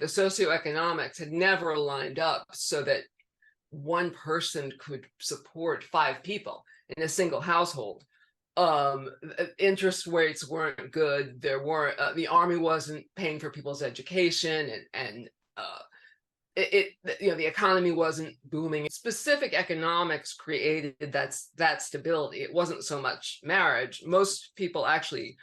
the socioeconomics had never lined up so that one person could support 5 people in a single household. Interest rates weren't good. There weren't, the army wasn't paying for people's education, and the economy wasn't booming. Specific economics created that stability. It wasn't so much marriage. Most people actually,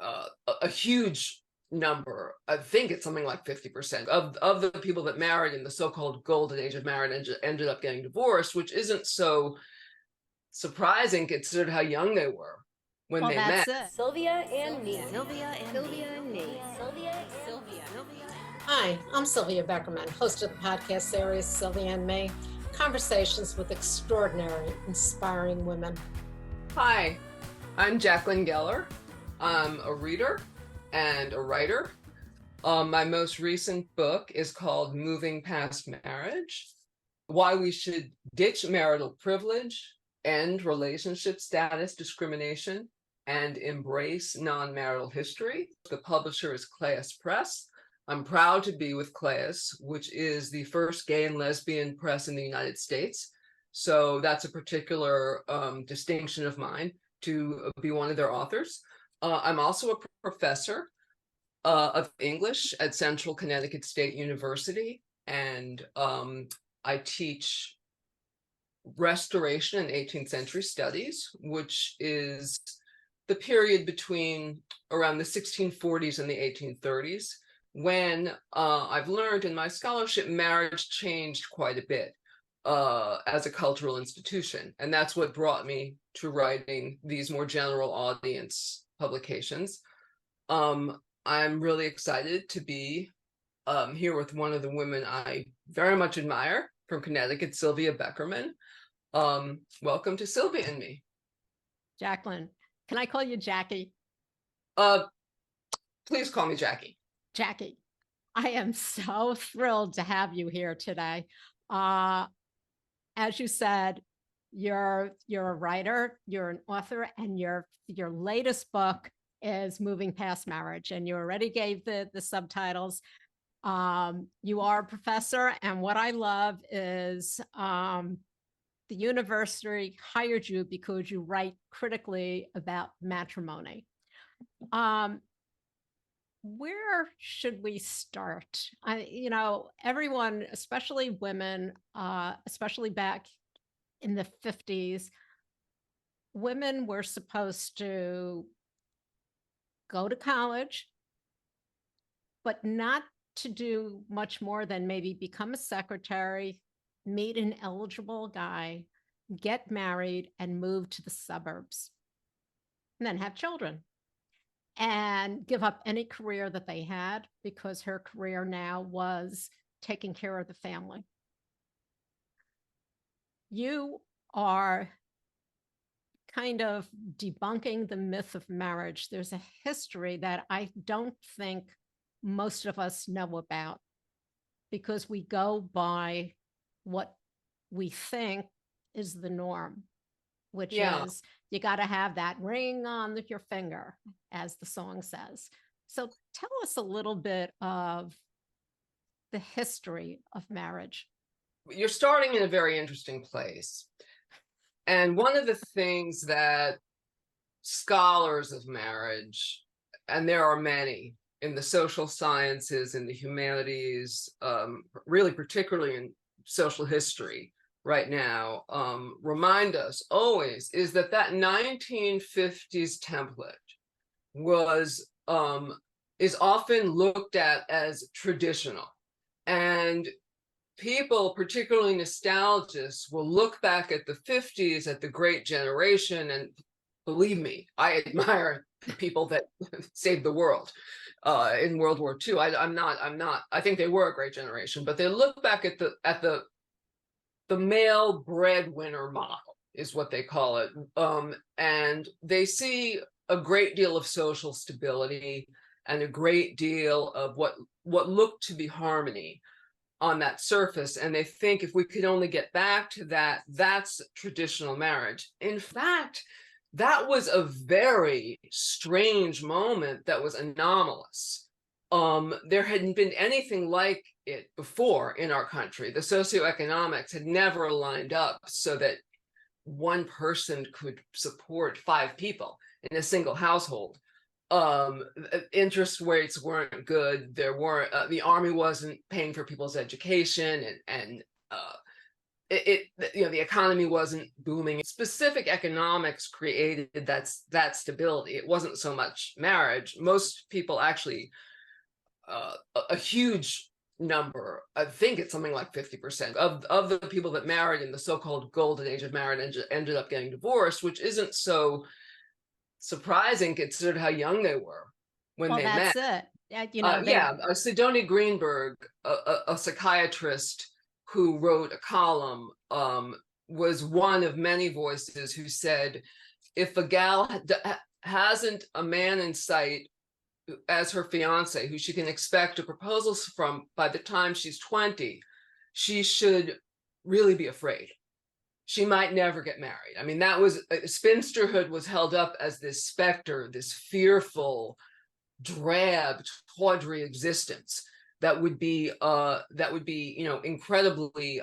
a huge number, I think it's something like 50% of the people that married in the so-called golden age of marriage ended up getting divorced, which isn't so surprising considered how young they were when they met. Sylvia and me. Sylvia and me. Hi, I'm Sylvia Beckerman, host of the podcast series Sylvia and Me, conversations with extraordinary, inspiring women. Hi, I'm Jaclyn Geller. I'm a reader and a writer. My most recent book is called Moving Past Marriage: Why We Should Ditch Marital Privilege, End Relationship-Status Discrimination, and Embrace Non-Marital History. The publisher is Claes Press. I'm proud to be with Claes, which is the first gay and lesbian press in the United States. So that's a particular distinction of mine to be one of their authors. I'm also a professor of English at Central Connecticut State University, and I teach Restoration and 18th Century Studies, which is the period between around the 1640s and the 1830s, when I've learned in my scholarship marriage changed quite a bit as a cultural institution. And that's what brought me to writing these more general audience publications. I'm really excited to be here with one of the women I very much admire from Connecticut, Sylvia Beckerman. Welcome to Sylvia and Me. Jaclyn, can I call you Jackie? Please call me Jackie. Jackie, I am so thrilled to have you here today. As you said, you're a writer, you're an author, and your latest book is Moving Past Marriage, and you already gave the subtitles. You are a professor, and what I love is the university hired you because you write critically about matrimony. Where should we start? Everyone, especially women, especially back in the 50s, women were supposed to go to college, but not to do much more than maybe become a secretary, meet an eligible guy, get married, and move to the suburbs, and then have children, and give up any career that they had, because her career now was taking care of the family. You are kind of debunking the myth of marriage. There's a history that I don't think most of us know about, because we go by what we think is the norm, which is you got to have that ring on your finger, as the song says. So tell us a little bit of the history of marriage. You're starting in a very interesting place. And one of the things that scholars of marriage, and there are many in the social sciences, in the humanities, really particularly in social history right now, remind us always, is that 1950s template is often looked at as traditional. And people, particularly nostalgists, will look back at the 50s, at the Great Generation, and believe me, I admire people that saved the world in World War II. I think they were a great generation, but they look back at the male breadwinner model, is what they call it, and they see a great deal of social stability and a great deal of what looked to be harmony on that surface. And they think if we could only get back to that, that's traditional marriage. In fact, that was a very strange moment that was anomalous. there hadn't been anything like it before in our country. The socioeconomics had never lined up so that one person could support 5 people in a single household. Interest rates weren't good. There weren't the army wasn't paying for people's education, and the economy wasn't booming. Specific economics created that stability. It wasn't so much marriage. Most people actually, a huge number, I think it's something like 50% of the people that married in the so-called golden age of marriage ended up getting divorced, which isn't so surprising considered how young they were when they met. That's it. Sidonie Greenberg, a psychiatrist who wrote a column, was one of many voices who said, if a gal hasn't a man in sight as her fiance who she can expect a proposal from by the time she's 20, she should really be afraid. She might never get married. I mean, that was spinsterhood was held up as this specter, this fearful, drab, tawdry existence that would be incredibly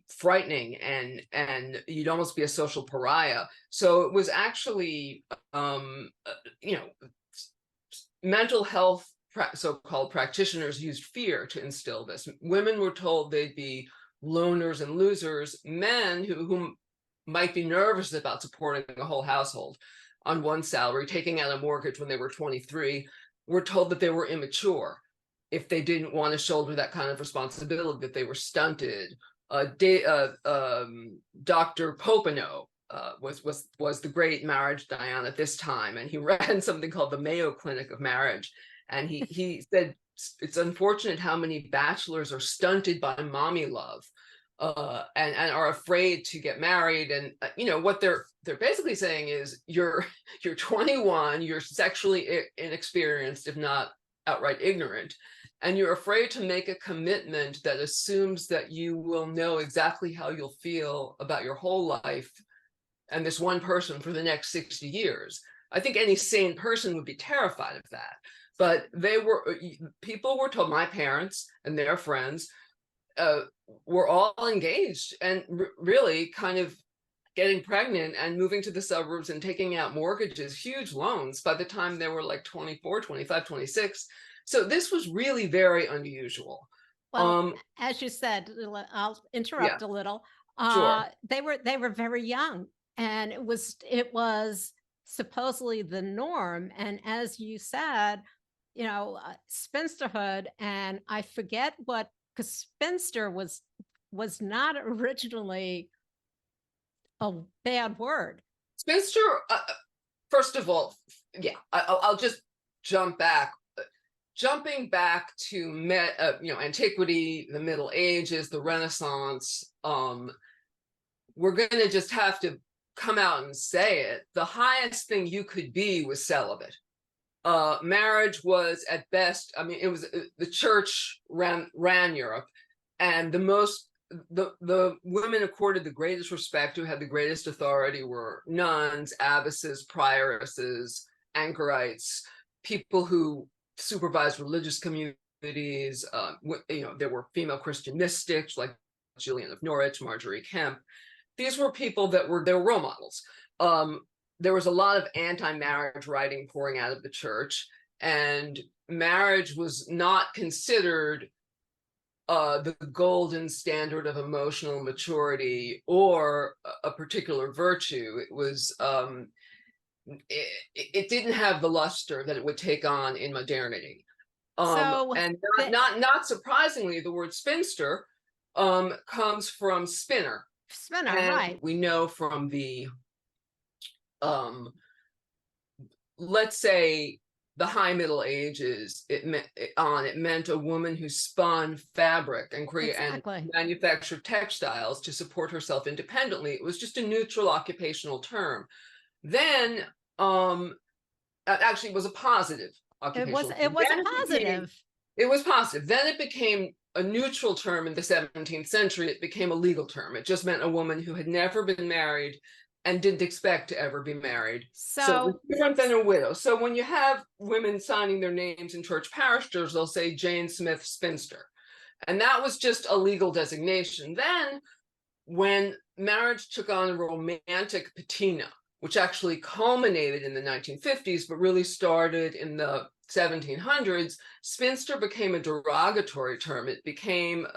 frightening, and you'd almost be a social pariah. So it was actually mental health so-called practitioners used fear to instill this. Women were told they'd be loners and losers. Men who might be nervous about supporting a whole household on one salary, taking out a mortgage when they were 23, were told that they were immature if they didn't want to shoulder that kind of responsibility, that they were stunted. Dr. Popenoe was the great marriage Diane at this time, and he ran something called the Mayo Clinic of Marriage, and he said it's unfortunate how many bachelors are stunted by mommy love, and are afraid to get married. And what they're basically saying is you're 21, you're sexually inexperienced, if not outright ignorant, and you're afraid to make a commitment that assumes that you will know exactly how you'll feel about your whole life and this one person for the next 60 years. I think any sane person would be terrified of that. But people were told, my parents and their friends were all engaged and really kind of getting pregnant and moving to the suburbs and taking out mortgages, huge loans by the time they were like 24, 25, 26. So this was really very unusual. Well, as you said, I'll interrupt a little. Sure. They were very young, and it was supposedly the norm. And as you said, spinsterhood, and I forget what, because spinster was not originally a bad word. Spinster, first of all, I'll just jump back. Jumping back to antiquity, the Middle Ages, the Renaissance, we're going to just have to come out and say it. The highest thing you could be was celibate. Marriage was at best, it was the church ran Europe, and the women accorded the greatest respect, who had the greatest authority, were nuns, abbesses, prioresses, anchorites, people who supervised religious communities. There were female Christian mystics like Gillian of Norwich, Marjorie Kemp. These were people they were role models. There was a lot of anti-marriage writing pouring out of the church, and marriage was not considered the golden standard of emotional maturity or a particular virtue. It was it didn't have the luster that it would take on in modernity. And not surprisingly, the word spinster comes from spinner. Spinner, and right? We know from the let's say the High Middle Ages, it meant a woman who spun fabric and and manufactured textiles to support herself independently. It was just a neutral occupational term. Then actually it was a positive occupational term. It was positive. It was positive. Then it became a neutral term in the 17th century. It became a legal term. It just meant a woman who had never been married and didn't expect to ever be married. So So it's different than a widow. So when you have women signing their names in church parishioners, they'll say Jane Smith, spinster. And that was just a legal designation. Then when marriage took on a romantic patina, which actually culminated in the 1950s, but really started in the 1700s, spinster became a derogatory term. It became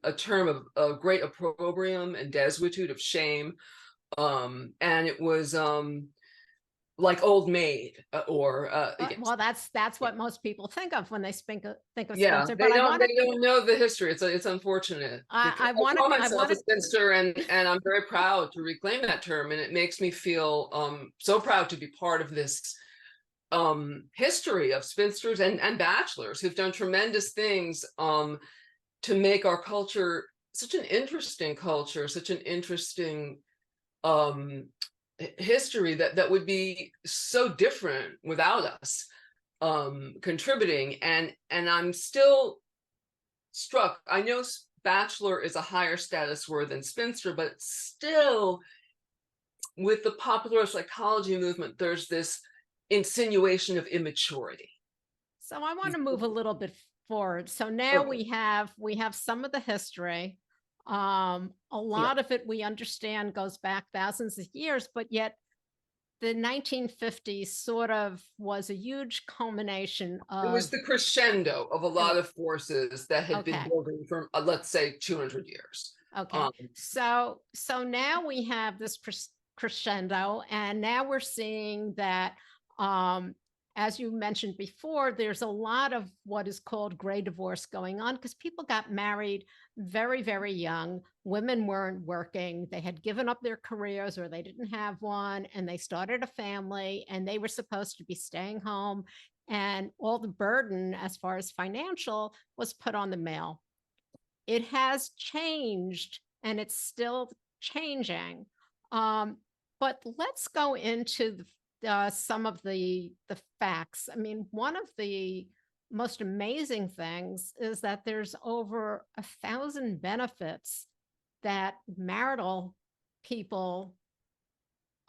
a term of great opprobrium and desuetude, of shame. And it was like old maid or well, that's what most people think of when they think of yeah, spinster. they But don't know the history. It's unfortunate because I want call to myself a spinster, and I'm very proud to reclaim that term, and it makes me feel so proud to be part of this history of spinsters and bachelors who've done tremendous things to make our culture such an interesting culture, such an interesting history that would be so different without us contributing. And I'm still struck. I know bachelor is a higher status word than spinster, but still with the popular psychology movement, there's this insinuation of immaturity. So I want to move a little bit forward. So now we have some of the history. A lot of it we understand goes back thousands of years, but yet the 1950s sort of was a huge culmination of. It was the crescendo of a lot of forces that had been building for, let's say, 200 years. Okay. So now we have this crescendo, and now we're seeing that, as you mentioned before, there's a lot of what is called gray divorce going on because people got married very, very young. Women weren't working. They had given up their careers or they didn't have one, and they started a family, and they were supposed to be staying home. And all the burden as far as financial was put on the male. It has changed, and it's still changing. But let's go into some of the facts. I mean, one of the most amazing things is that there's over 1,000 benefits that marital people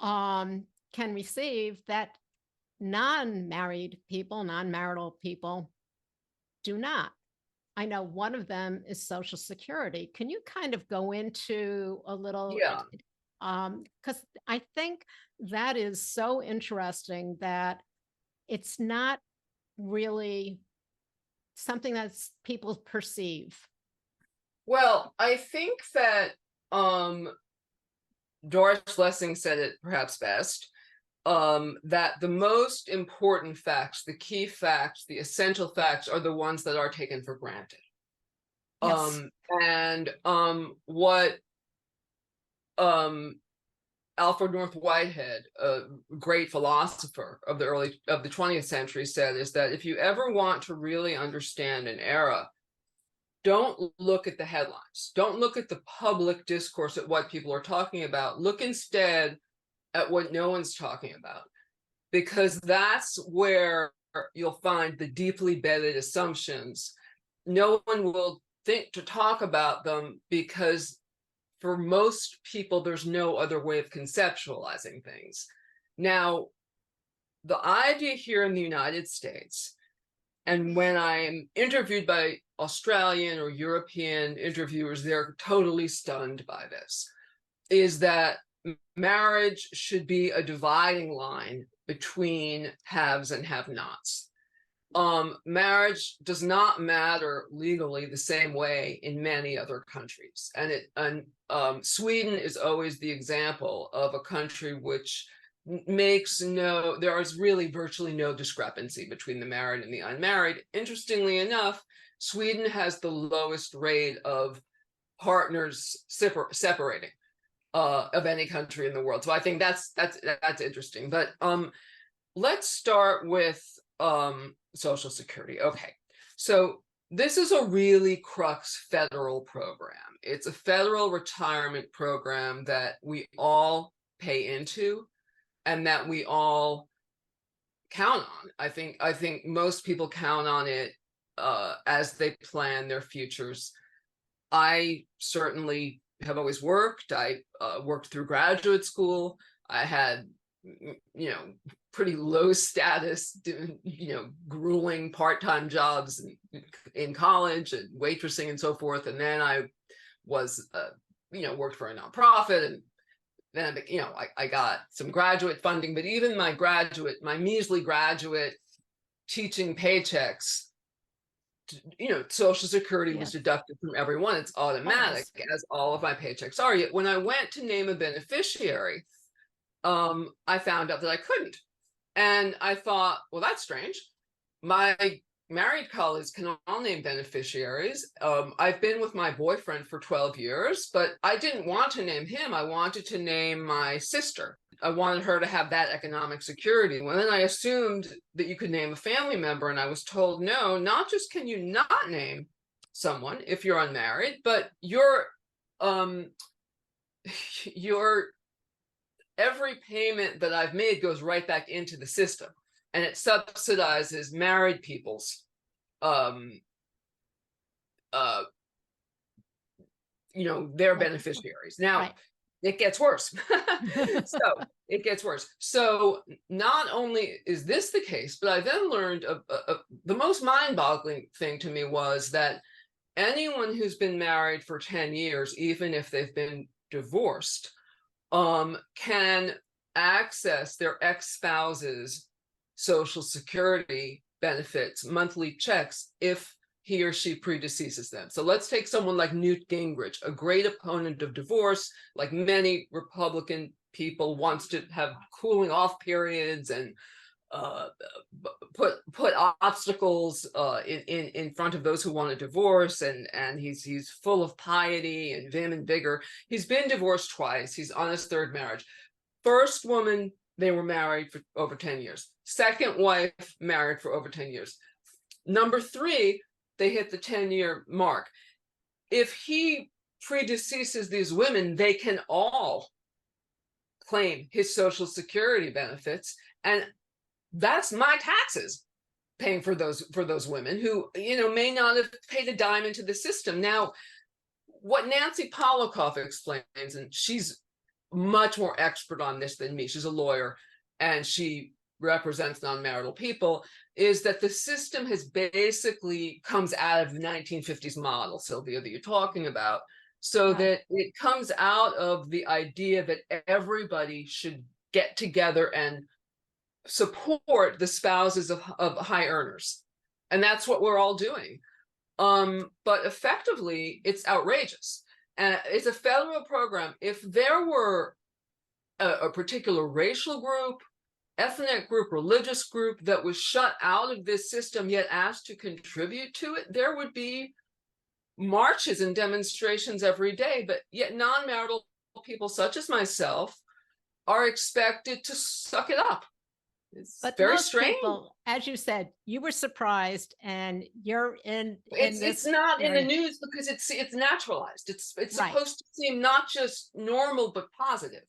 can receive that non-marital people do not. I know one of them is Social Security. Can you kind of go into a little? Yeah. Because I think that is so interesting that it's not really something that people perceive. Well, I think that Doris Lessing said it perhaps best, that the most important facts, the key facts, the essential facts are the ones that are taken for granted. Yes. What Alfred North Whitehead, a great philosopher of the 20th century, said is that if you ever want to really understand an era, don't look at the headlines. Don't look at the public discourse at what people are talking about. Look instead at what no one's talking about, because that's where you'll find the deeply bedded assumptions. No one will think to talk about them because for most people, there's no other way of conceptualizing things. Now, the idea here in the United States, and when I'm interviewed by Australian or European interviewers, they're totally stunned by this, is that marriage should be a dividing line between haves and have-nots. Marriage does not matter legally the same way in many other countries. And Sweden is always the example of a country which there is really virtually no discrepancy between the married and the unmarried. Interestingly enough, Sweden has the lowest rate of partners separating of any country in the world. So I think that's interesting. But let's start with Social Security. Okay, so this is a really crux federal program. It's a federal retirement program that we all pay into and that we all count on. I think most people count on it as they plan their futures. I certainly have always worked. I worked through graduate school. I had, pretty low status, grueling part-time jobs in college and waitressing and so forth. And then I was, worked for a nonprofit, and then, I got some graduate funding, but even my measly graduate teaching paychecks, Social Security was deducted from everyone. It's automatic, as all of my paychecks are. Yet when I went to name a beneficiary, I found out that I couldn't. And I thought, well, that's strange. My married colleagues can all name beneficiaries. I've been with my boyfriend for 12 years, but I didn't want to name him. I wanted to name my sister. I wanted her to have that economic security. Well, then I assumed that you could name a family member, and I was told, no, not just can you not name someone if you're unmarried, but your every payment that I've made goes right back into the system, and it subsidizes married people's their beneficiaries. Now, it gets worse. It gets worse. So not only is this the case, but I then learned the most mind-boggling thing to me was that anyone who's been married for 10 years, even if they've been divorced, can access their ex-spouse's Social Security benefits, monthly checks, if he or she predeceases them. So let's take someone like Newt Gingrich, a great opponent of divorce, like many Republican people, wants to have cooling off periods and put obstacles in front of those who want a divorce, and he's full of piety and vim and vigor. He's been divorced twice. He's on his third marriage. First woman, they were married for over 10 years. Second wife, married for over 10 years. Number 3, they hit the 10-year mark. If he predeceases these women, they can all claim his Social Security benefits, and that's my taxes paying for those women who may not have paid a dime into the system. Now, what Nancy Polikoff explains, and she's much more expert on this than me, she's a lawyer and she represents non-marital people, is that the system has basically comes out of the 1950s model, Sylvia, that you're talking about. So that it comes out of the idea that everybody should get together and support the spouses of high earners. And that's what we're all doing. But effectively, it's outrageous. And it's a federal program. If there were a particular racial group, ethnic group, religious group that was shut out of this system yet asked to contribute to it, there would be marches and demonstrations every day. But yet non-marital people such as myself are expected to suck it up. It's but very most strange. People, as you said, you were surprised, and you're in It's not in the news because it's naturalized. It's supposed to seem not just normal but positive,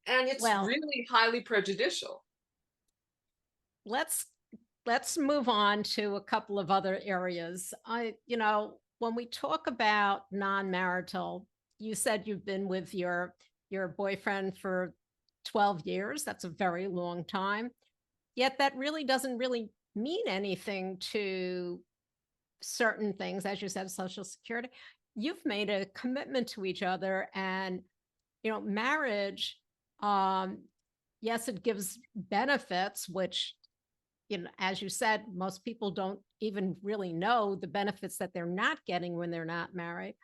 and it's really highly prejudicial. Let's move on to a couple of other areas. When we talk about non-marital, you said you've been with your boyfriend for 12 years. That's a very long time. Yet that really doesn't really mean anything to certain things, as you said, Social Security. You've made a commitment to each other, and marriage, yes, it gives benefits, which, as you said, most people don't even really know the benefits that they're not getting when they're not married.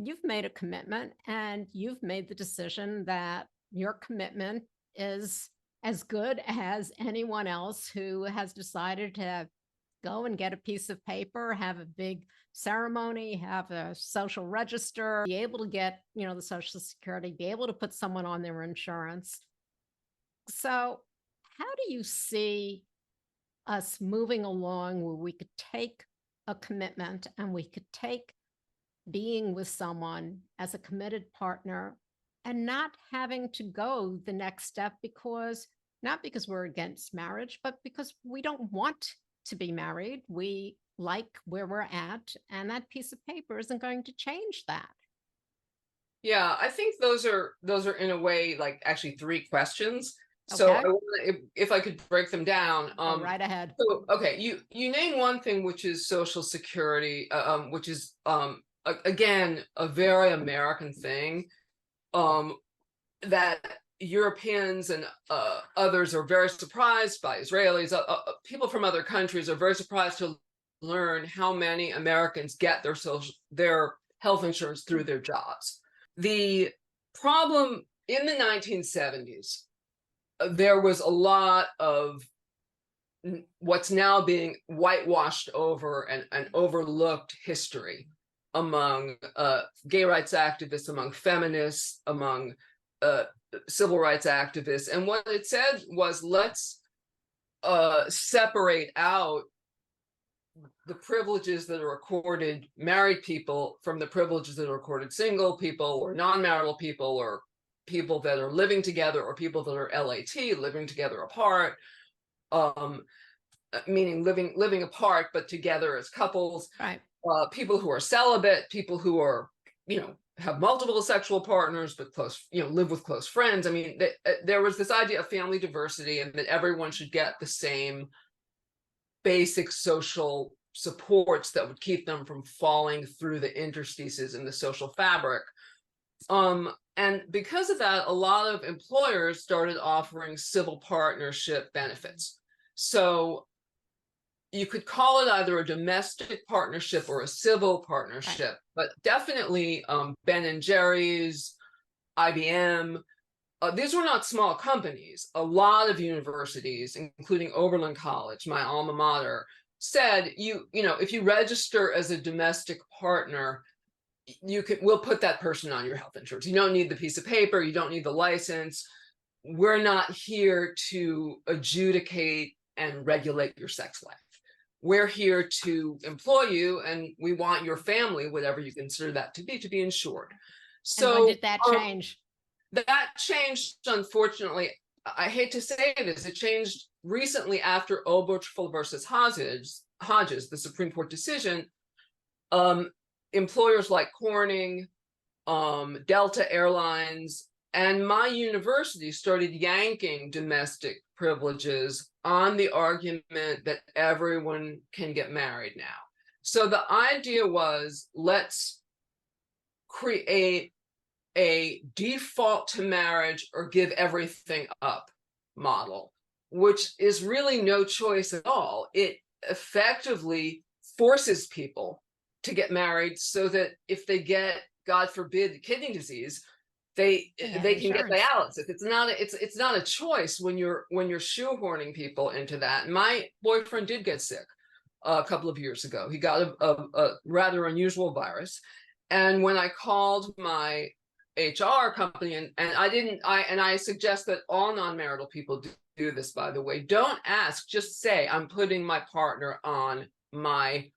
You've made a commitment, and you've made the decision that your commitment is as good as anyone else who has decided to go and get a piece of paper, have a big ceremony, have a social register, be able to get, the Social Security, be able to put someone on their insurance. So how do you see us moving along where we could take a commitment and we could take being with someone as a committed partner and not having to go the next step not because we're against marriage, but because we don't want to be married. We like where we're at, and that piece of paper isn't going to change that. Yeah, I think those are in a way like actually three questions. So Okay. if I could break them down, Go right ahead. so okay, you name one thing, which is Social Security, which is again a very American thing, that Europeans and others are very surprised by. Israelis, people from other countries are very surprised to learn how many Americans get their health insurance through their jobs. The problem in the 1970s, there was a lot of what's now being whitewashed over and overlooked history among gay rights activists, among feminists, among civil rights activists. And what it said was, let's separate out the privileges that are accorded married people from the privileges that are accorded single people or non-marital people or people that are living together or people that are LAT, living together apart, meaning living apart but together as couples, Right. People who are celibate, people who are, have multiple sexual partners but close, live with close friends. I mean, there was this idea of family diversity and that everyone should get the same basic social supports that would keep them from falling through the interstices in the social fabric. And because of that, a lot of employers started offering civil partnership benefits. So you could call it either a domestic partnership or a civil partnership, but definitely Ben and Jerry's, IBM, these were not small companies. A lot of universities, including Oberlin College, my alma mater, said, if you register as a domestic partner, we'll put that person on your health insurance. You don't need the piece of paper. You don't need the license. We're not here to adjudicate and regulate your sex life. We're here to employ you, and we want your family, whatever you consider that to be insured. So and when did that change? That changed, unfortunately. I hate to say this, it changed recently after Obergefell versus Hodges, the Supreme Court decision. Employers like Corning, Delta Airlines, and my university started yanking domestic privileges on the argument that everyone can get married now. So the idea was, let's create a default to marriage or give everything up model, which is really no choice at all. It effectively forces people to get married so that if they get, God forbid, kidney disease, they can get dialysis. It's not a choice when you're shoehorning people into that. My boyfriend did get sick a couple of years ago. He got a rather unusual virus, and when I called my HR company, and I suggest that all non-marital people do this, by the way. Don't ask, just say, I'm putting my partner on my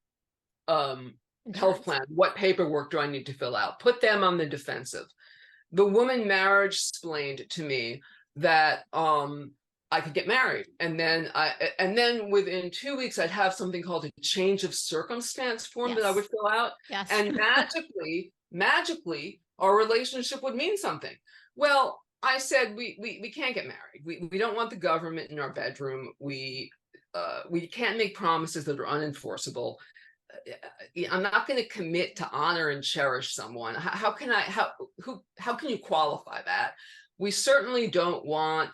health plan. What paperwork do I need to fill out? Put them on the defensive. The woman marriage explained to me that I could get married, and then within 2 weeks I'd have something called a change of circumstance form that I would fill out, and magically our relationship would mean something. Well, I said we can't get married. We don't want the government in our bedroom. We can't make promises that are unenforceable. I'm not going to commit to honor and cherish someone. How can you qualify that? We certainly don't want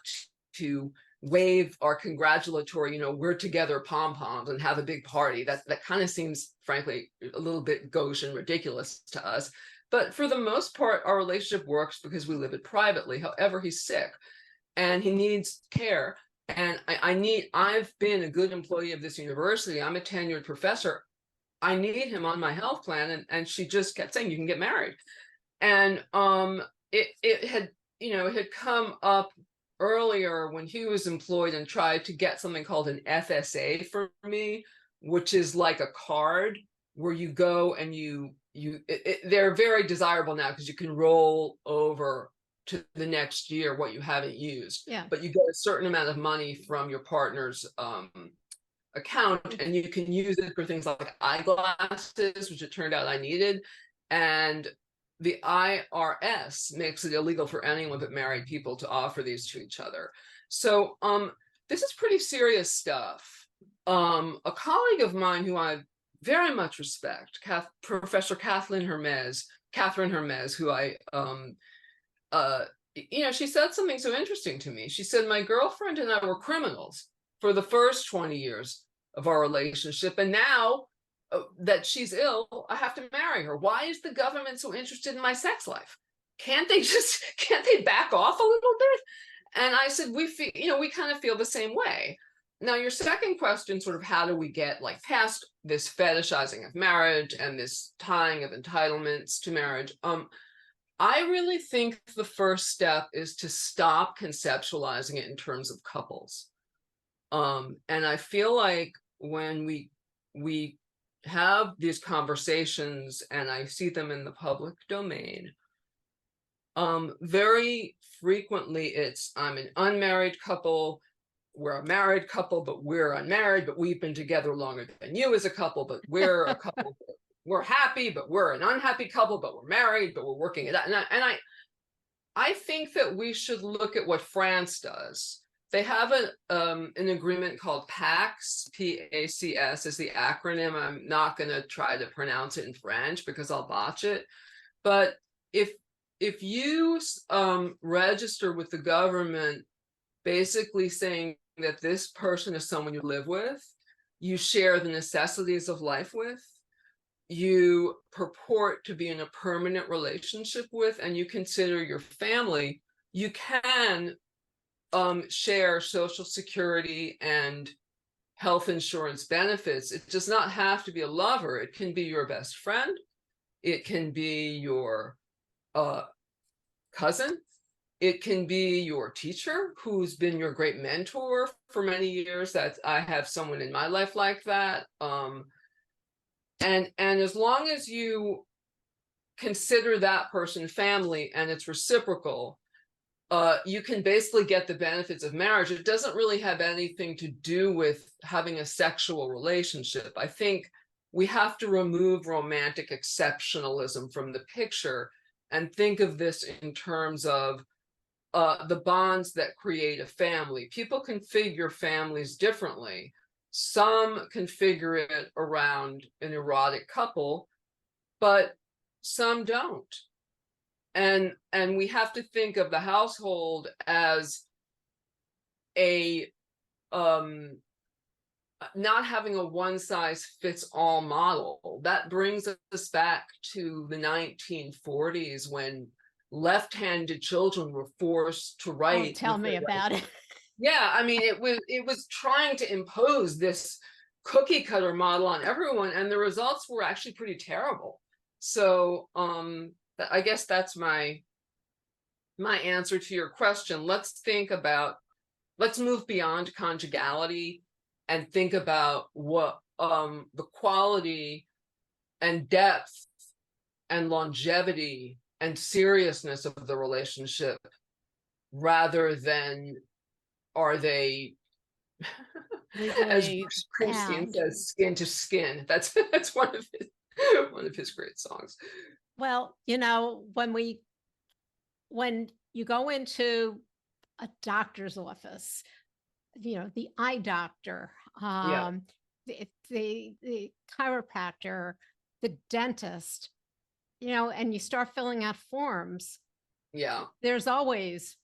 to wave our congratulatory, we're together pom-poms and have a big party. That kind of seems, frankly, a little bit gauche and ridiculous to us. But for the most part, our relationship works because we live it privately. However, he's sick and he needs care. And I've been a good employee of this university. I'm a tenured professor. I need him on my health plan. And she just kept saying, you can get married. And it had come up earlier when he was employed and tried to get something called an FSA for me, which is like a card where you go and they're very desirable now because you can roll over to the next year what you haven't used. Yeah. But you get a certain amount of money from your partner's account, and you can use it for things like eyeglasses, which it turned out I needed, and the IRS makes it illegal for anyone but married people to offer these to each other. So this is pretty serious stuff. A colleague of mine who I very much respect, Professor Catherine Hermes, who I she said something so interesting to me. She said, my girlfriend and I were criminals for the first 20 years of our relationship, and now that she's ill, I have to marry her. Why is the government so interested in my sex life? Can't they back off a little bit? And I said, we kind of feel the same way. Now, your second question, sort of how do we get like past this fetishizing of marriage and this tying of entitlements to marriage? I really think the first step is to stop conceptualizing it in terms of couples. And I feel like when we have these conversations and I see them in the public domain, very frequently it's, I'm an unmarried couple, we're a married couple, but we're unmarried, but we've been together longer than you as a couple, but we're a couple, we're happy, but we're an unhappy couple, but we're married, but we're working it out. And I think that we should look at what France does. They have an agreement called PACS, P-A-C-S is the acronym. I'm not going to try to pronounce it in French because I'll botch it. But if you register with the government, basically saying that this person is someone you live with, you share the necessities of life with, you purport to be in a permanent relationship with, and you consider your family, you can share Social Security and health insurance benefits. It does not have to be a lover. It can be your best friend. It can be your cousin. It can be your teacher who's been your great mentor for many years. I have someone in my life like that. And as long as you consider that person family and it's reciprocal, you can basically get the benefits of marriage. It doesn't really have anything to do with having a sexual relationship. I think we have to remove romantic exceptionalism from the picture and think of this in terms of the bonds that create a family. People configure families differently. Some configure it around an erotic couple, but some don't. And we have to think of the household as a not having a one-size-fits-all model. That brings us back to the 1940s when left-handed children were forced to write. Oh, tell me about it. Yeah, I mean, it was trying to impose this cookie cutter model on everyone, and the results were actually pretty terrible. So I guess that's my answer to your question. Let's move beyond conjugality and think about what the quality and depth and longevity and seriousness of the relationship, rather than are they, as Bruce Springsteen says, skin to skin. That's one of his great songs. Well, when you go into a doctor's office, the eye doctor, the chiropractor, the dentist, and you start filling out forms. Yeah. There's always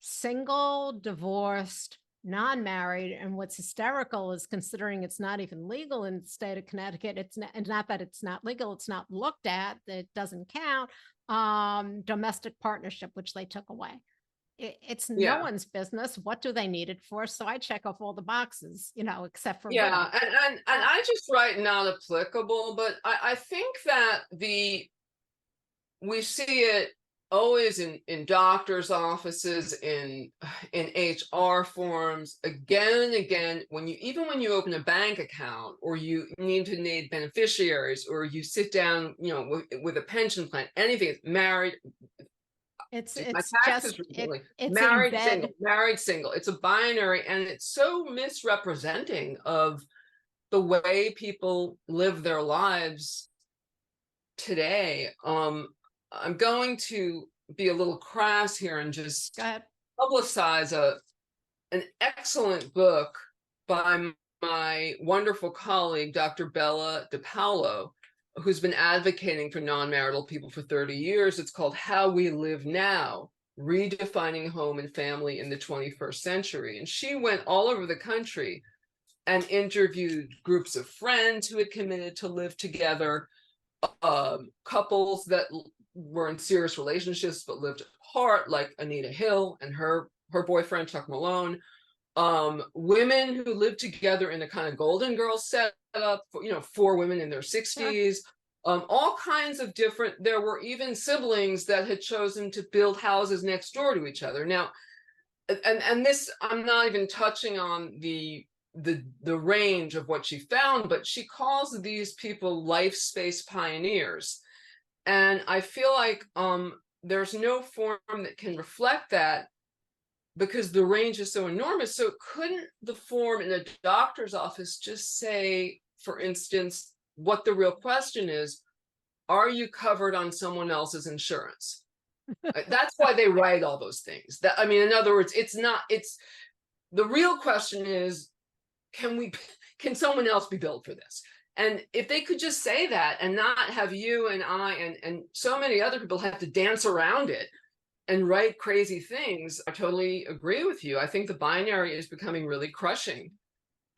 single, divorced, non-married, and what's hysterical is considering it's not even legal in the state of Connecticut. It's not that it's not legal, it's not looked at, it doesn't count. Domestic partnership, which they took away. It's no one's business. What do they need it for? So I check off all the boxes, except for and I just write not applicable, but I think that we see it always in doctors' offices, in HR forms, again and again, even when you open a bank account, or you need to name beneficiaries, or you sit down, with a pension plan, anything, married. It's married, single. It's a binary, and it's so misrepresenting of the way people live their lives today. I'm going to be a little crass here and just Go ahead. publicize an excellent book by my wonderful colleague, Dr. Bella DePaolo, who's been advocating for non-marital people for 30 years. It's called How We Live Now, Redefining Home and Family in the 21st Century. And she went all over the country and interviewed groups of friends who had committed to live together, couples that were in serious relationships but lived apart, like Anita Hill and her boyfriend Chuck Malone, women who lived together in a kind of Golden Girls setup, four women in their 60s, all kinds of different. There were even siblings that had chosen to build houses next door to each other. Now, and this, I'm not even touching on the range of what she found, but she calls these people life space pioneers. And I feel like there's no form that can reflect that because the range is so enormous. So couldn't the form in a doctor's office just say, for instance, what the real question is, are you covered on someone else's insurance? That's why they write all those things. That, I mean, in other words, it's the real question is, can someone else be billed for this? And if they could just say that and not have you and I and so many other people have to dance around it and write crazy things, I totally agree with you. I think the binary is becoming really crushing.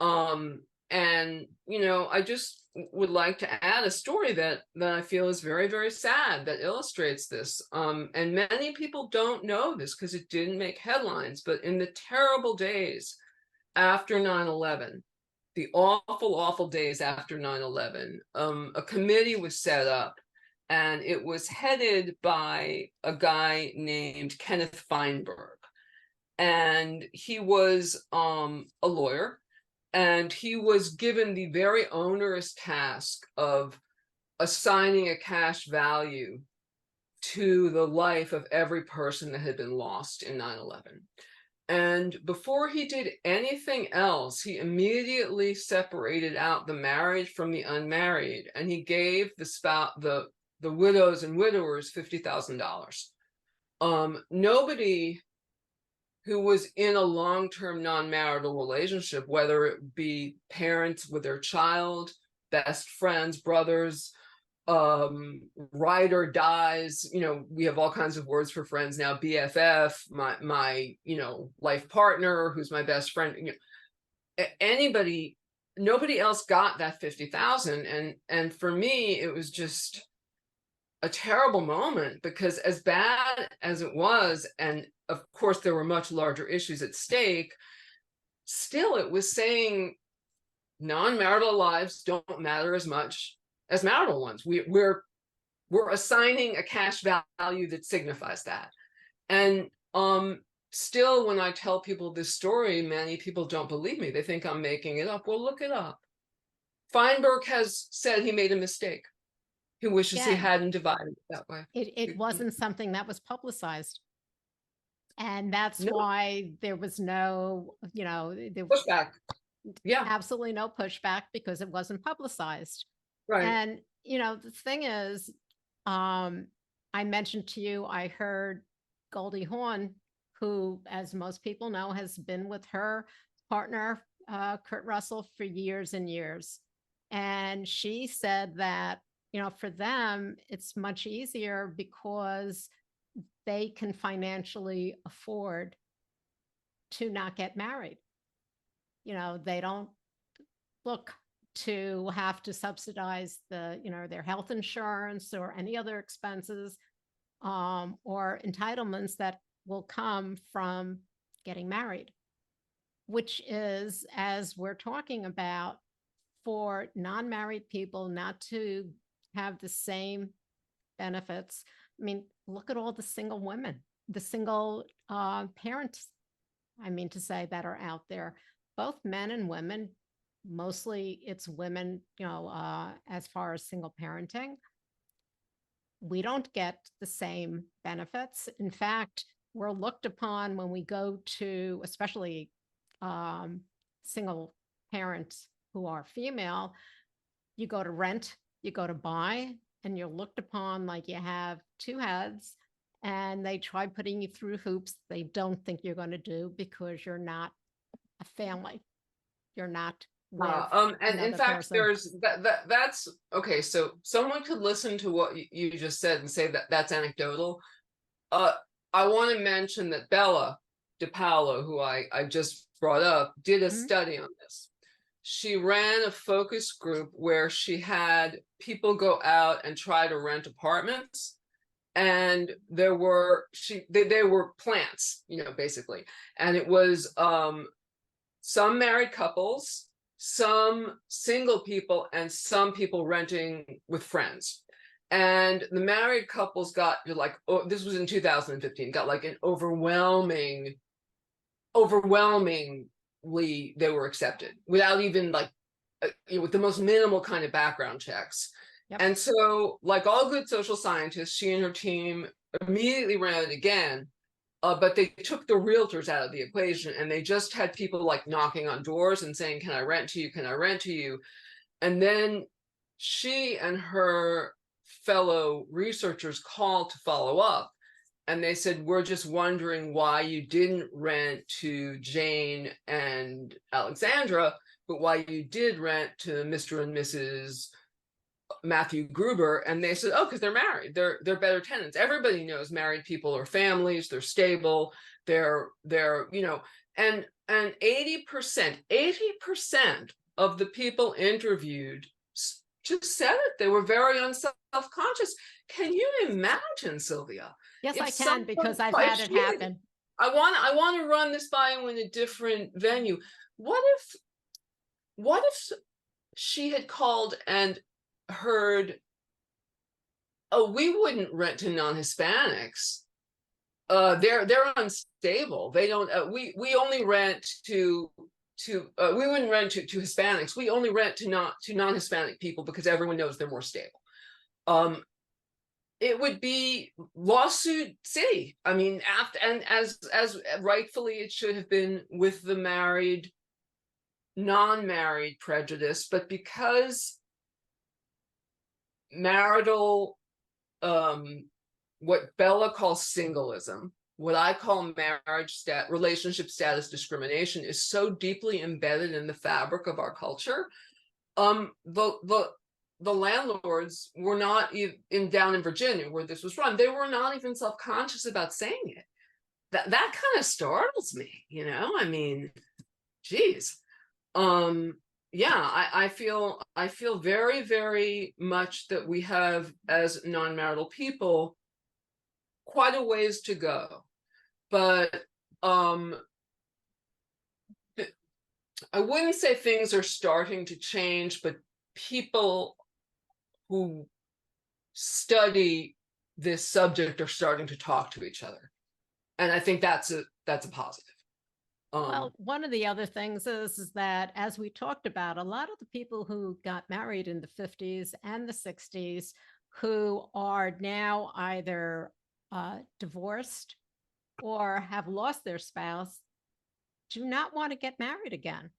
And, I just would like to add a story that I feel is very, very sad that illustrates this. And many people don't know this because it didn't make headlines, but in the terrible days after 9/11, the awful, awful days after 9/11, a committee was set up, and it was headed by a guy named Kenneth Feinberg. And he was a lawyer, and he was given the very onerous task of assigning a cash value to the life of every person that had been lost in 9/11. And before he did anything else, he immediately separated out the married from the unmarried, and he gave the widows and widowers $50,000. Nobody who was in a long-term non-marital relationship, whether it be parents with their child, best friends, brothers, ride or dies, we have all kinds of words for friends now, BFF, my life partner, who's my best friend, nobody else got that 50,000. And for me, it was just a terrible moment, because as bad as it was, and of course there were much larger issues at stake, still it was saying non-marital lives don't matter as much as marital ones. We're assigning a cash value that signifies that. And still, when I tell people this story, many people don't believe me. They think I'm making it up. Well, look it up. Feinberg has said he made a mistake. He wishes he hadn't divided it that way. It wasn't something that was publicized. And that's why there was no, there was pushback. Yeah, absolutely no pushback, because it wasn't publicized. right. And, the thing is, I mentioned to you, I heard Goldie Hawn, who, as most people know, has been with her partner, Kurt Russell, for years and years. And she said that, for them, it's much easier because they can financially afford to not get married. They don't look to have to subsidize their health insurance or any other expenses or entitlements that will come from getting married, which is, as we're talking about, for non-married people not to have the same benefits. I mean, look at all the single women, the single parents, that are out there, both men and women. Mostly it's women, as far as single parenting. We don't get the same benefits. In fact, we're looked upon when we go to, especially single parents who are female, you go to rent, you go to buy, and you're looked upon like you have two heads, and they try putting you through hoops they don't think you're going to do because you're not a family. You're not with and in another fact, person. there's that's okay. So someone could listen to what you just said and say that that's anecdotal. I want to mention that Bella DiPaolo, who I just brought up, did a study on this. She ran a focus group where she had people go out and try to rent apartments, and there were they were plants, basically, and it was some married couples, some single people, and some people renting with friends. And the married couples got like, oh, this was in 2015, got like an overwhelmingly they were accepted without even like with the most minimal kind of background checks. Yep. And so, like all good social scientists, she and her team immediately ran it again. But they took the realtors out of the equation, and they just had people like knocking on doors and saying, "Can I rent to you? Can I rent to you?" And then she and her fellow researchers called to follow up, and they said, "We're just wondering why you didn't rent to Jane and Alexandra, but why you did rent to Mr. and Mrs. Matthew Gruber." And they said, "Oh, because they're married. They're better tenants. Everybody knows married people are families. They're stable. They're and 80% of the people interviewed just said it. They were very self-conscious. Can you imagine, Sylvia? Yes, I can, because I've had it happen. I want to run this by you in a different venue. What if she had called and heard, "Oh, we wouldn't rent to non-Hispanics. They're unstable. They don't. We only rent to we wouldn't rent to Hispanics. We only rent to non-Hispanic people because everyone knows they're more stable." It would be lawsuit city. I mean, as rightfully it should have been with the married, non-married prejudice, but because marital, what Bella calls singleism, what I call relationship status discrimination, is so deeply embedded in the fabric of our culture. The landlords were not even down in Virginia where this was run. They were not even self-conscious about saying it. That kind of startles me, I mean, geez. Yeah, I feel very, very much that we have, as non-marital people, quite a ways to go. But I wouldn't say things are starting to change, but people who study this subject are starting to talk to each other. And I think that's a positive. Well, one of the other things is that, as we talked about, a lot of the people who got married in the 50s and the 60s who are now either divorced or have lost their spouse do not want to get married again.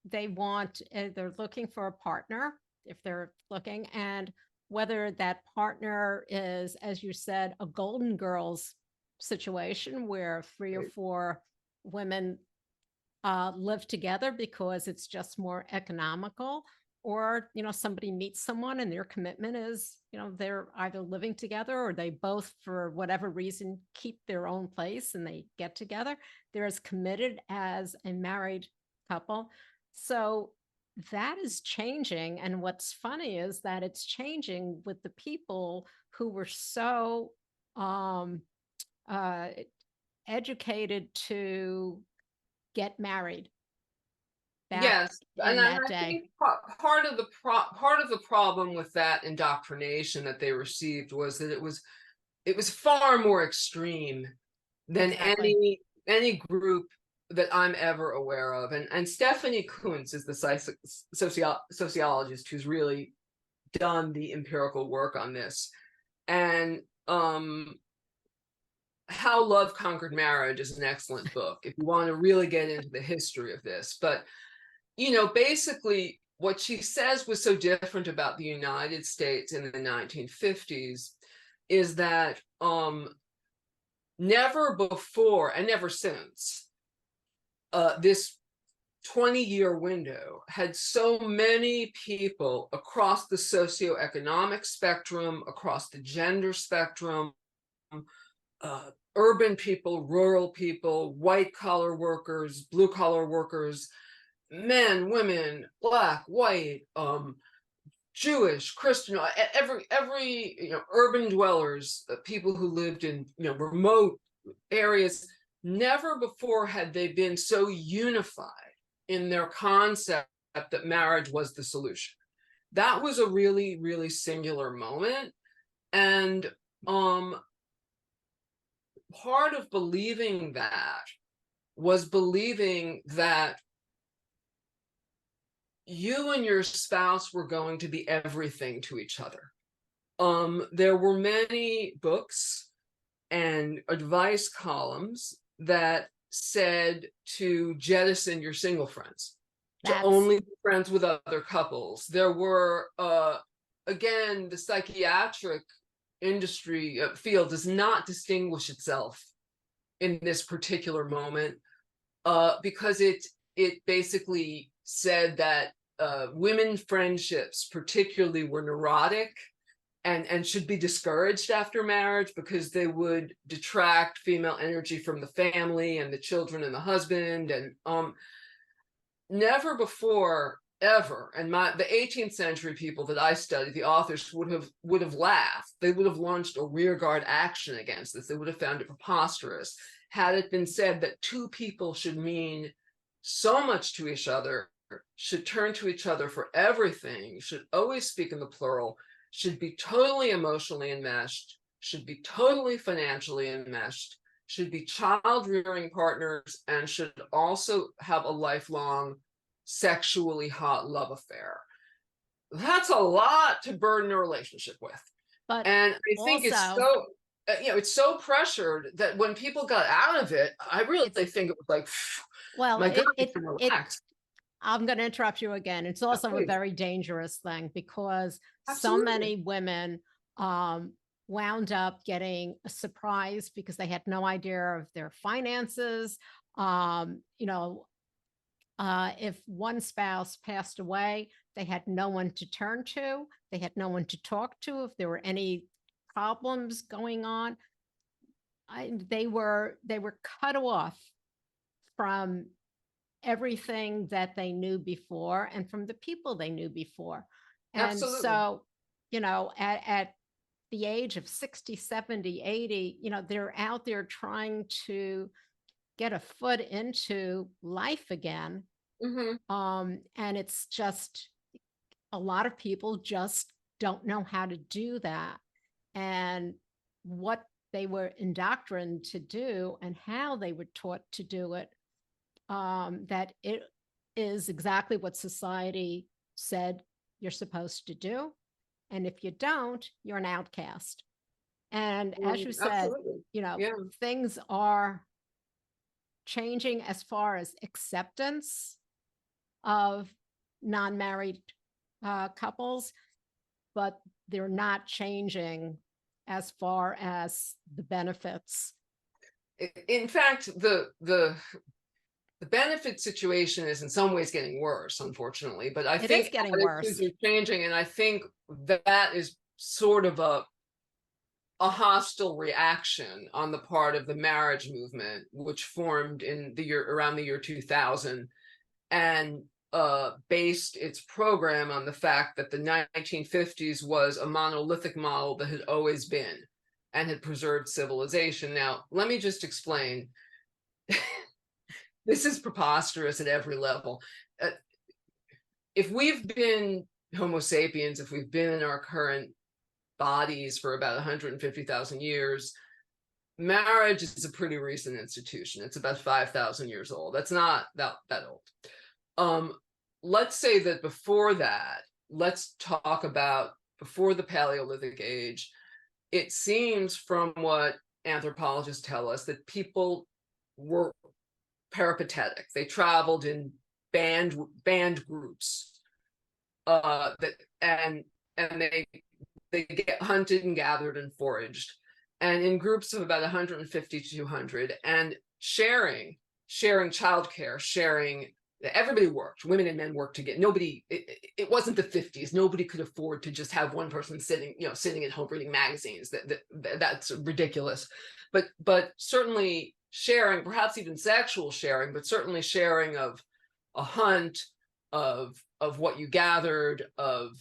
They're looking for a partner, if they're looking, and whether that partner is, as you said, a Golden Girls situation where 3 or 4 women live together because it's just more economical, or somebody meets someone and their commitment is they're either living together or they both, for whatever reason, keep their own place and they get together. They're as committed as a married couple. So that is changing, and what's funny is that it's changing with the people who were so educated to get married. Yes, and I think part of the problem with that indoctrination that they received was that it was far more extreme than any group that I'm ever aware of. And Stephanie Kuntz is the sociologist who's really done the empirical work on this. And How Love Conquered Marriage is an excellent book if you want to really get into the history of this. But basically, what she says was so different about the United States in the 1950s is that never before and never since this 20-year window had so many people across the socioeconomic spectrum, across the gender spectrum, urban people, rural people, white collar workers, blue collar workers, men, women, black, white, Jewish, Christian, every urban dwellers, people who lived in remote areas. Never before had they been so unified in their concept that marriage was the solution. That was a really, really singular moment. And part of believing that was believing that you and your spouse were going to be everything to each other. There were many books and advice columns that said to jettison your single friends, to only be friends with other couples. There were, again, the psychiatric industry field does not distinguish itself in this particular moment because it basically said that women friendships particularly were neurotic and should be discouraged after marriage because they would detract female energy from the family and the children and the husband. And never before ever, and the 18th century people that I studied, the authors would have laughed. They would have launched a rearguard action against this. They would have found it preposterous had it been said that two people should mean so much to each other, should turn to each other for everything, should always speak in the plural, should be totally emotionally enmeshed, should be totally financially enmeshed, should be child-rearing partners, and should also have a lifelong sexually hot love affair. That's a lot to burden a relationship with. And I think it's so, it's so pressured that when people got out of it, I really think it was like, well, my God, relax. I'm going to interrupt you again. It's also a very dangerous thing because so many women wound up getting a surprise because they had no idea of their finances. If one spouse passed away, they had no one to turn to. They had no one to talk to if there were any problems going on. They were cut off from everything that they knew before and from the people they knew before. And Absolutely. So, at the age of 60, 70, 80, they're out there trying to get a foot into life again. Mm-hmm. And it's just, a lot of people just don't know how to do that. And what they were indoctrinated to do and how they were taught to do it, that it is exactly what society said you're supposed to do. And if you don't, you're an outcast. And as you said, things are changing as far as acceptance of non-married couples, but they're not changing as far as the benefits. In fact, the benefit situation is in some ways getting worse, unfortunately, but I think it's getting worse. Are changing, and I think that is sort of a hostile reaction on the part of the marriage movement, which formed in around the year 2000, and based its program on the fact that the 1950s was a monolithic model that had always been and had preserved civilization. Now, let me just explain. This is preposterous at every level. If we've been Homo sapiens, if we've been in our current bodies for about 150,000 years, marriage is a pretty recent institution. It's about 5,000 years old. That's not that old. Let's say that before that, let's talk about before the Paleolithic age. It seems from what anthropologists tell us that people were peripatetic. They traveled in band groups. that and they get hunted and gathered and foraged, and in groups of about 150 to 200, and sharing childcare, sharing. Everybody worked. Women and men worked together. Nobody. It wasn't the 50s. Nobody could afford to just have one person sitting at home reading magazines. That's ridiculous. But certainly sharing, perhaps even sexual sharing, but certainly sharing of a hunt, of what you gathered, of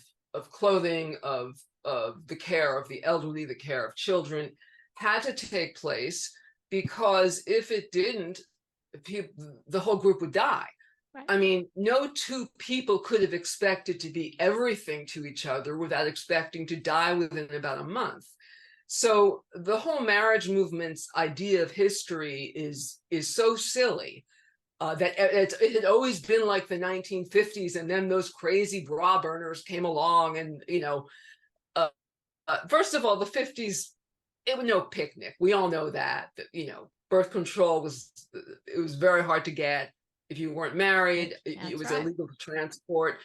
clothing, of the care of the elderly, the care of children, had to take place, because if it didn't, the whole group would die. Right. I mean, no two people could have expected to be everything to each other without expecting to die within about a month. So the whole marriage movement's idea of history is so silly, that it had always been like the 1950s, and then those crazy bra burners came along, and first of all, the 50s, it was no picnic. We all know that birth control was very hard to get. If you weren't married, it was illegal to transport.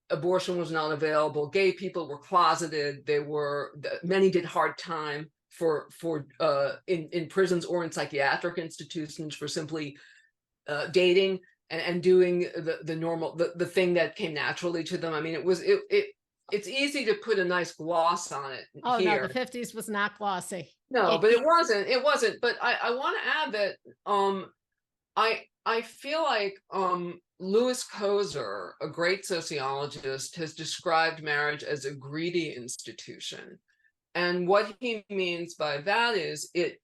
Abortion was not available. Gay people were closeted. Many did hard time in prisons or in psychiatric institutions for simply dating and doing the normal the thing that came naturally to them. I mean, it's easy to put a nice gloss on it. Oh here. no, the 50s was not glossy. No, but it wasn't. But I want to add that I feel like Louis Kozer, a great sociologist, has described marriage as a greedy institution. And what he means by that is it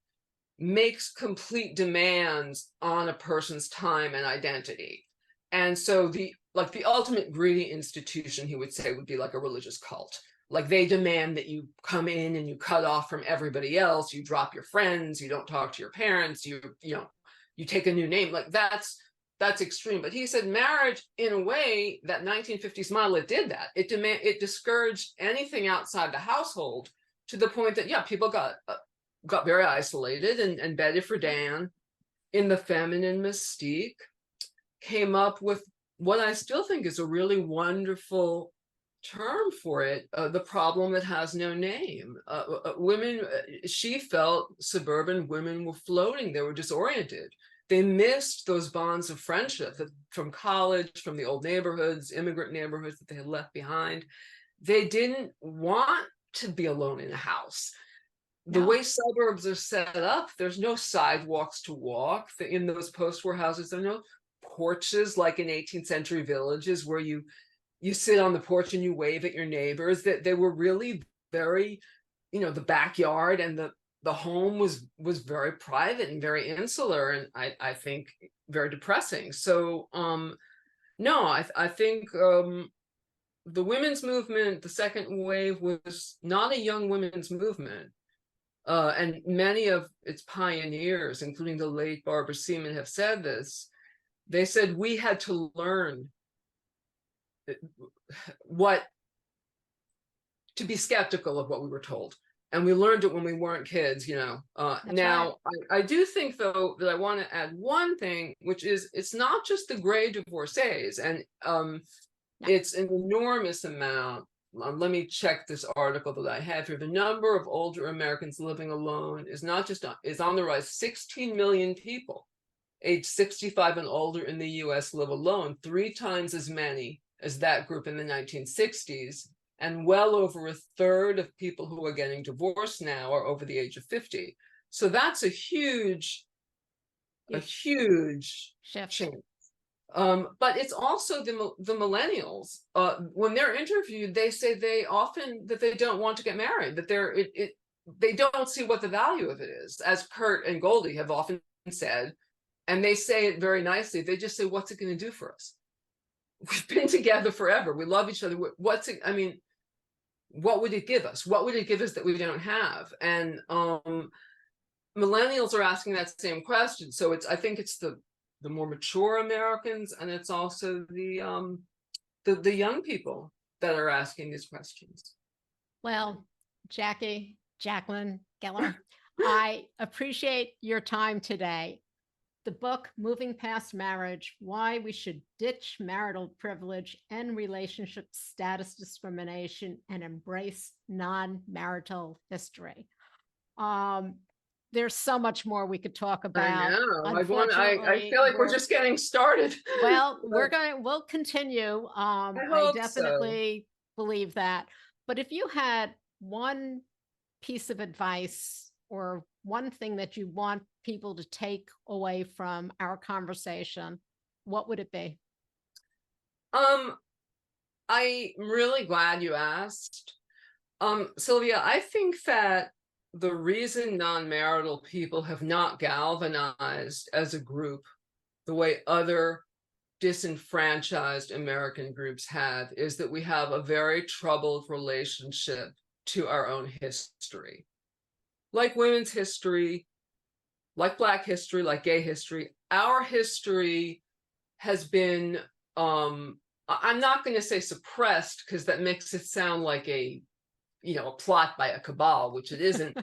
makes complete demands on a person's time and identity. And so the ultimate greedy institution, he would say, would be like a religious cult. Like, they demand that you come in and you cut off from everybody else, you drop your friends, you don't talk to your parents, you take a new name. Like, that's extreme. But he said marriage, in a way, that 1950s model, it did that. It discouraged anything outside the household, to the point that people got very isolated, and Betty Friedan, in The Feminine Mystique, came up with what I still think is a really wonderful term for it, the problem that has no name. Women, she felt suburban women were floating, they were disoriented. They missed those bonds of friendship from college, from the old neighborhoods, immigrant neighborhoods that they had left behind. They didn't want to be alone in a house. The way suburbs are set up, there's no sidewalks to walk. In those post-war houses, there are no porches like in 18th century villages where you sit on the porch and you wave at your neighbors. That they were really very, the backyard and the home was very private and very insular, and I think very depressing. So no, I think the women's movement, the second wave, was not a young women's movement. And many of its pioneers, including the late Barbara Seaman, have said this. They said we had to learn to be skeptical of what we were told. And we learned it when we weren't kids, Now, right. I do think, though, that I want to add one thing, which is it's not just the gray divorcees, and it's an enormous amount. Let me check this article that I have here. The number of older Americans living alone is on the rise. 16 million people age 65 and older in the US live alone, 3 times as many as that group in the 1960s. And well over a third of people who are getting divorced now are over the age of 50. So that's a huge shift. change. But it's also the millennials. When they're interviewed, they say that they don't want to get married, that they don't see what the value of it is, as Kurt and Goldie have often said, and they say it very nicely. They just say, "What's it going to do for us? We've been together forever. We love each other. What's it? I mean, what would it give us? What would it give us that we don't have?" And millennials are asking that same question. So I think it's the more mature Americans, and it's also the young people that are asking these questions. Well, Jaclyn Geller, I appreciate your time today. the book, Moving Past Marriage, Why We Should Ditch Marital Privilege and Relationship Status Discrimination and Embrace Non-Marital History. There's so much more we could talk about. I know. I Unfortunately, feel like we're just getting started. well, we'll continue. I hope definitely believe that. But if you had one piece of advice or one thing that you want people to take away from our conversation, what would it be? I'm really glad you asked. Sylvia, I think that the reason non-marital people have not galvanized as a group the way other disenfranchised American groups have is that we have a very troubled relationship to our own history. Like women's history, like Black history, like gay history, our history has been, I'm not going to say suppressed because that makes it sound like a plot by a cabal, which it isn't.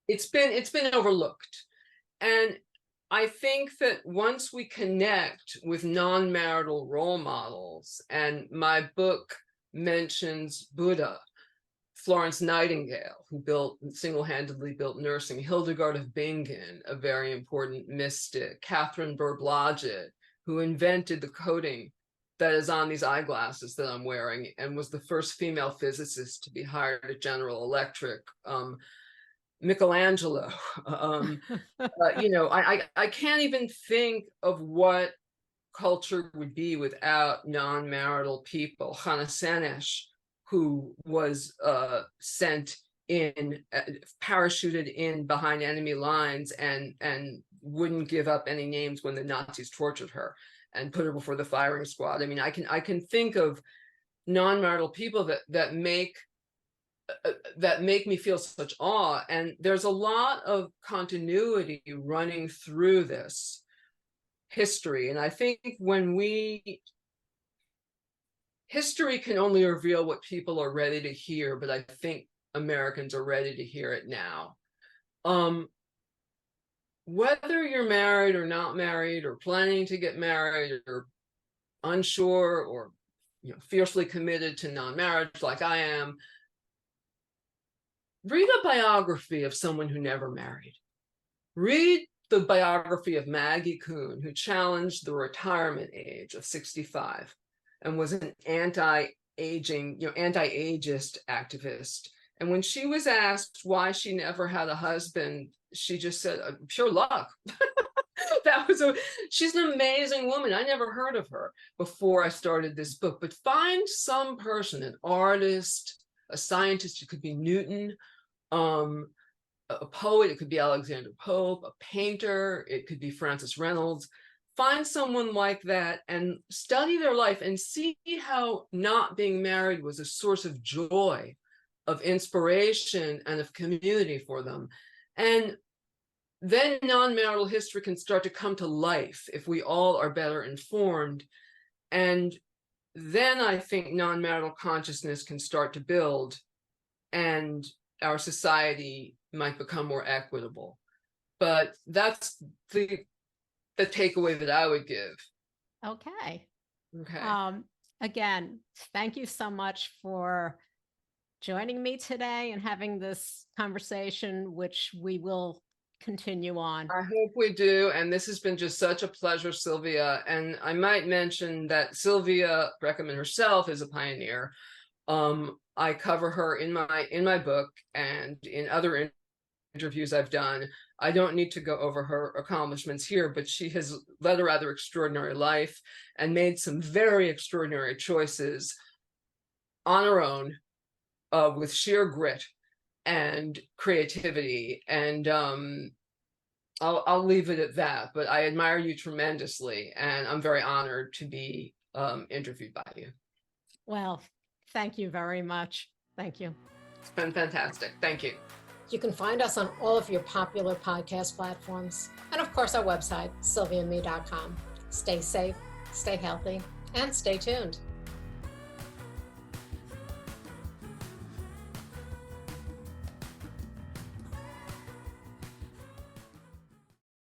It's been overlooked. And I think that once we connect with non-marital role models, and my book mentions Buddha, Florence Nightingale, who single-handedly built nursing, Hildegard of Bingen, a very important mystic, Catherine Burr Blodgett, who invented the coating that is on these eyeglasses that I'm wearing and was the first female physicist to be hired at General Electric, Michelangelo. I can't even think of what culture would be without non-marital people. Hannah Sanesh, who was sent in, parachuted in behind enemy lines and wouldn't give up any names when the Nazis tortured her and put her before the firing squad. I mean, I can think of non-marital people that make me feel such awe. And there's a lot of continuity running through this history. And I think history can only reveal what people are ready to hear, but I think Americans are ready to hear it now. Whether you're married or not married or planning to get married or unsure or fiercely committed to non-marriage like I am, read a biography of someone who never married. Read the biography of Maggie Kuhn, who challenged the retirement age of 65 and was an anti-ageist activist. And when she was asked why she never had a husband, she just said, pure luck. She's an amazing woman. I never heard of her before I started this book, but find some person, an artist, a scientist, it could be Newton, a poet, it could be Alexander Pope, a painter, it could be Francis Reynolds. Find someone like that and study their life and see how not being married was a source of joy, of inspiration, and of community for them. And then non-marital history can start to come to life if we all are better informed. And then I think non-marital consciousness can start to build and our society might become more equitable. But that's the takeaway that I would give. Okay. Okay. Again, thank you so much for joining me today and having this conversation, which we will continue on. I hope we do. And this has been just such a pleasure, Sylvia. And I might mention that Sylvia Breckerman herself is a pioneer. I cover her in my book and in other interviews I've done. I don't need to go over her accomplishments here, but she has led a rather extraordinary life and made some very extraordinary choices on her own, with sheer grit and creativity. And I'll leave it at that, but I admire you tremendously, and I'm very honored to be interviewed by you. Well, thank you very much. Thank you. It's been fantastic. Thank you. You can find us on all of your popular podcast platforms. And of course, our website, sylviame.com. Stay safe, stay healthy, and stay tuned.